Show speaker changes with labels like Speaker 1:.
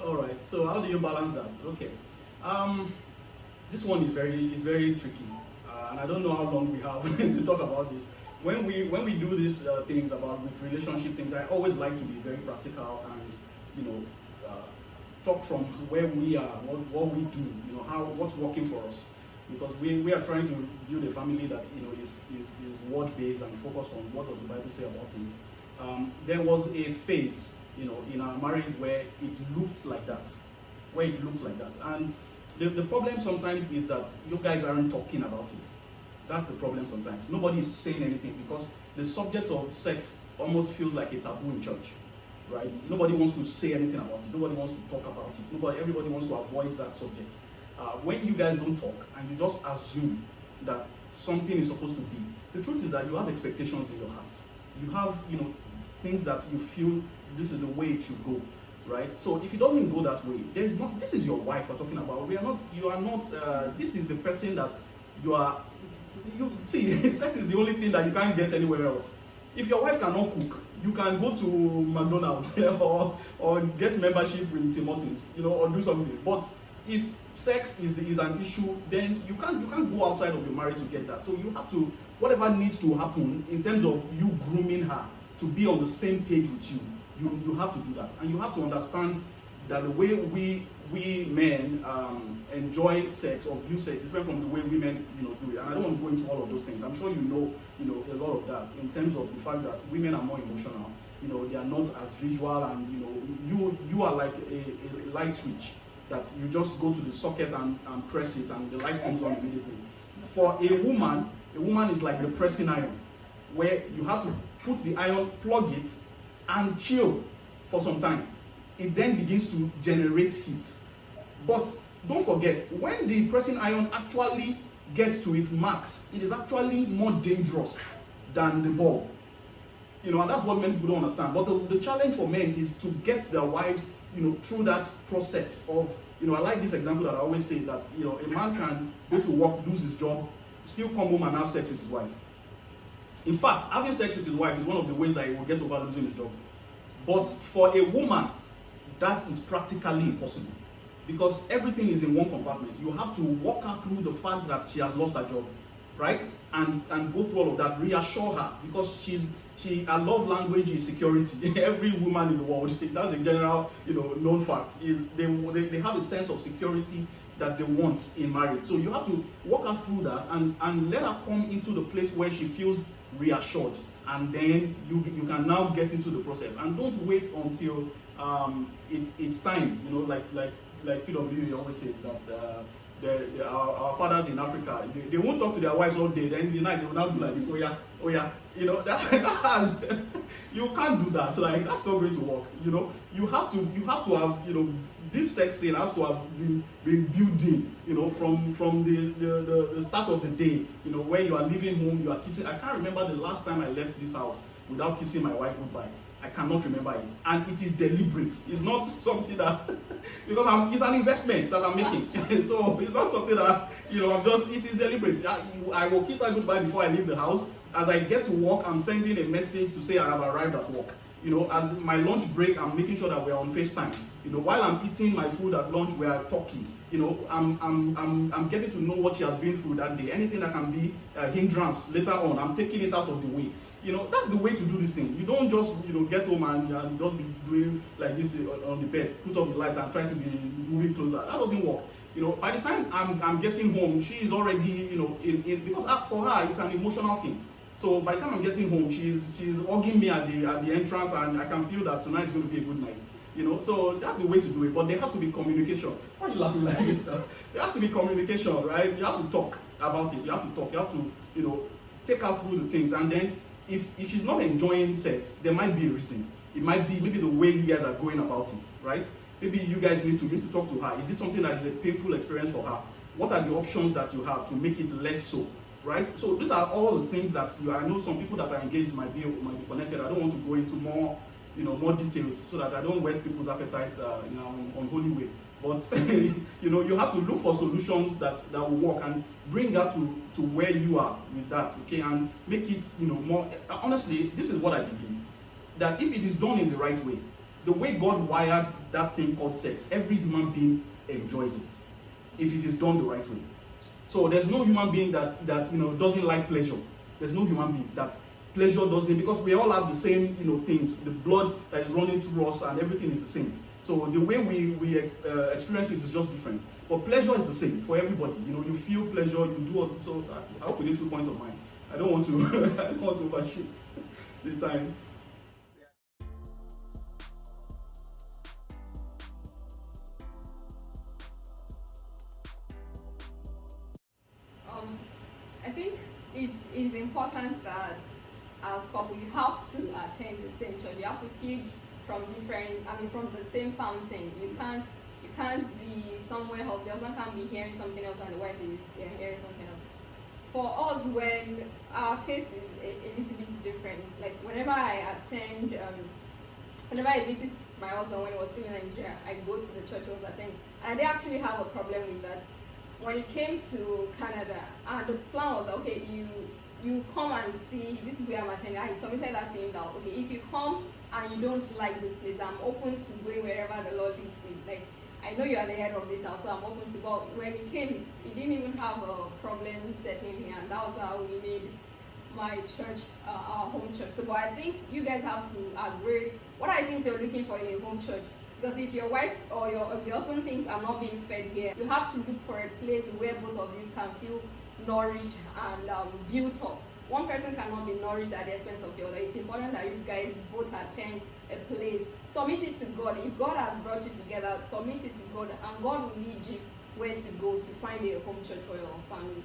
Speaker 1: All right. So how do you balance that? Okay. Um, this one is very tricky, and I don't know how long we have to talk about this. When we do these things about with relationship things, I always like to be very practical and you know talk from where we are, what we do, how what's working for us, because we are trying to build a family that is word based and focus on what does the Bible say about things. There was a phase in our marriage where it looked like that, and the problem sometimes is that you guys aren't talking about it. That's the problem sometimes. Nobody is saying anything because the subject of sex almost feels like a taboo in church, right? Nobody wants to say anything about it. Nobody wants to talk about it. Everybody wants to avoid that subject. When you guys don't talk and you just assume that something is supposed to be, the truth is that you have expectations in your heart. You have, things that you feel this is the way it should go, right? So if it doesn't go that way, there's not. This is your wife we're talking about. We are not. You are not. This is the person that you are. You see, sex is the only thing that you can't get anywhere else. If your wife cannot cook, you can go to McDonald's or get membership with Tim Hortons, or do something. But if sex is an issue, then you can't go outside of your marriage to get that. So you have to, whatever needs to happen in terms of you grooming her to be on the same page with you, you have to do that. And you have to understand that the way we men enjoy sex or view sex is different from the way women do it. And I don't want to go into all of those things. I'm sure you know a lot of that in terms of the fact that women are more emotional. They are not as visual, and you are like a light switch that you just go to the socket and press it and the light comes on immediately. For a woman is like the pressing iron, where you have to put the iron, plug it, and chill for some time. It then begins to generate heat. But don't forget, when the pressing iron actually gets to its max, it is actually more dangerous than the bulb. And that's what many people don't understand. But the challenge for men is to get their wives, through that process of, I like this example that I always say that, a man can go to work, lose his job, still come home and have sex with his wife. In fact, having sex with his wife is one of the ways that he will get over losing his job. But for a woman, that is practically impossible because everything is in one compartment. You have to walk her through the fact that she has lost her job, right? And go through all of that, reassure her, because her love language is security. Every woman in the world, that's a general, known fact, is they have a sense of security that they want in marriage. So you have to walk her through that and let her come into the place where she feels reassured, and then you can now get into the process. And don't wait until it's time. Like PW always says that our fathers in Africa, they won't talk to their wives all day. Then in the night they will now do like this. Oh yeah. That has you can't do that. Like that's not going to work. You have to have this sex thing has to have been built in. From the start of the day. When you are leaving home, you are kissing. I can't remember the last time I left this house without kissing my wife goodbye. I cannot remember it, and it is deliberate. It's not something that because it's an investment that I'm making. So it's not something that it is deliberate. I will kiss her goodbye before I leave the house. As I get to work, I'm sending a message to say I have arrived at work. As my lunch break, I'm making sure that we're on FaceTime. While I'm eating my food at lunch, we are talking. I'm getting to know what she has been through that day. Anything that can be a hindrance later on, I'm taking it out of the way. That's the way to do this thing. You don't just, get home and just be doing like this on the bed, put up the light and try to be moving closer. That doesn't work. By the time I'm getting home, she is already, because for her, it's an emotional thing. So by the time I'm getting home, she's hugging me at the entrance, and I can feel that tonight is going to be a good night. So that's the way to do it. But there has to be communication. Why are you laughing like this? There has to be communication, right? You have to talk about it. You have to talk. You have to, take her through the things. And then if she's not enjoying sex, there might be a reason. It might be maybe the way you guys are going about it, right? Maybe you guys need to talk to her. Is it something that is a painful experience for her? What are the options that you have to make it less so? Right? So these are all the things that I know some people that are engaged might be connected. I don't want to go into more details so that I don't whet people's appetite on holy way. But you have to look for solutions that will work and bring that to where you are with that, okay? And make it more honestly, this is what I believe. That if it is done in the right way, the way God wired that thing called sex, every human being enjoys it if it is done the right way. So there's no human being that doesn't like pleasure. There's no human being that pleasure doesn't, because we all have the same things. The blood that is running through us and everything is the same. So the way we experience it is just different. But pleasure is the same for everybody. You feel pleasure, you do it. So I hope with these 2 points of mine, I don't want to I don't want to overshoot the time.
Speaker 2: I think it's important that as couple you have to attend the same church. You have to feed from the same fountain. You can't be somewhere else. The husband can't be hearing something else and the wife is hearing something else. For us, when our case is a little bit different, like whenever I visit my husband when he was still in Nigeria, I go to the church he was attending. And I didn't actually have a problem with that. When it came to Canada, the plan was, okay, you come and see, this is where I'm attending. I submitted that to him that, okay, if you come and you don't like this place, I'm open to going wherever the Lord leads you. Like, I know you are the head of this house, so I'm open to go. When he came, he didn't even have a problem settling here, and that was how we made my church our home church. So, but I think you guys have to agree what are the things you're looking for in a home church. Because if your wife or your husband thinks I'm not being fed here, you have to look for a place where both of you can feel nourished and built up. One person cannot be nourished at the expense of the other. It's important that you guys both attend a place. Submit it to God. If God has brought you together, submit it to God, and God will lead you where to go to find a home church for your family.